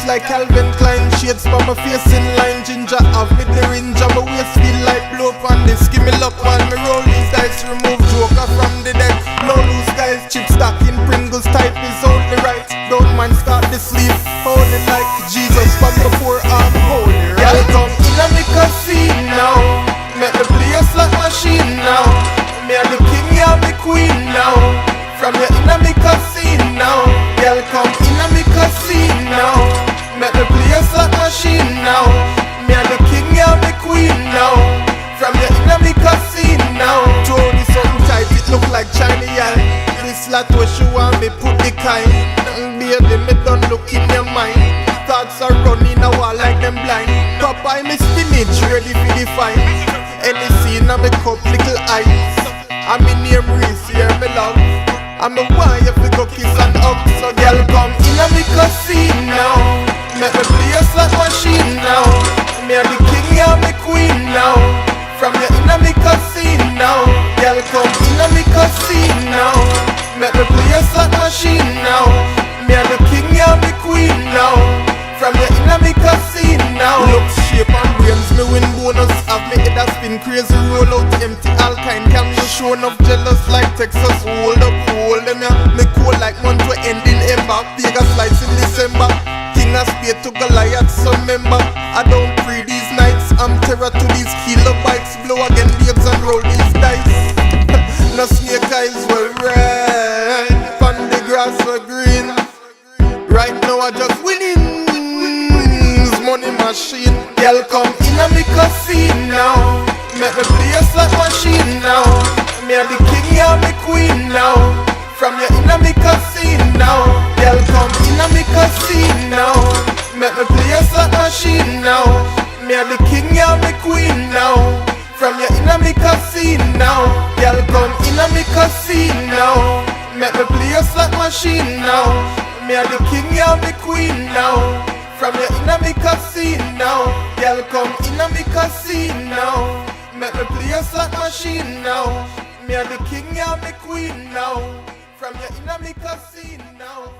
like Calvin Klein. Shades for my face in line. Ginger have me the range and my waist feel like blow on this. Give me luck while me roll these dice. Remove Joker from the deck. No loose guys, chip stacking Pringles type is only right. Don't mind start the sleep. Hold it like Jesus from the poor arm. Holy right. Y'all come in a me casino. Make the place like machine now. Me a the king, you the queen now. From your inna me casino. Y'all come inna me casino. Make the place like machine now. Me a the king, you the queen now. From your inna me casino. Throw this something tight, it look like China eye. This lot where she want me put the kind. Baby, me don't look in your mind. Thoughts are running a wall like them blind. Popeye me spinach ready for the fight. Any scene I me cup little eyes. I'm in name Reese, hear me love. I'm a wife for cookies and up. So girl come in a me casino. Make me place like machine now. Me a the king, you me queen now. From your in a me casino. Girl come in a me casino. Make me place like machine now. Me a the king, you me queen now. From your in a me casino. Look shape and brains, me win bonus. Have me head a spin crazy, roll out empty alkine. Can you show enough jealous like Texas? Hold up, hold them ya. Me cool like month we end in Ember. Vegas lights in December. King of Spade to Goliath, some member. I don't pray these nights. I'm terror to these kilobytes. Blow again waves and roll these dice. No snake eyes well red. On the grass were green. Right now I just winning. Money machine. Girl come in a me casino. Make me place like machine now. Me a the king, you me queen now. From your in a me casino. Girl come in a me casino. Make me place like machine now. Me a the king, you me queen now. From your in a me casino. Girl come in a me casino. Make me place like machine now. Me a the king, you me queen now. From your inna me casino. Girl come inna me casino. Make me place like machine now. Me a the king, you me queen now. From your inna me casino.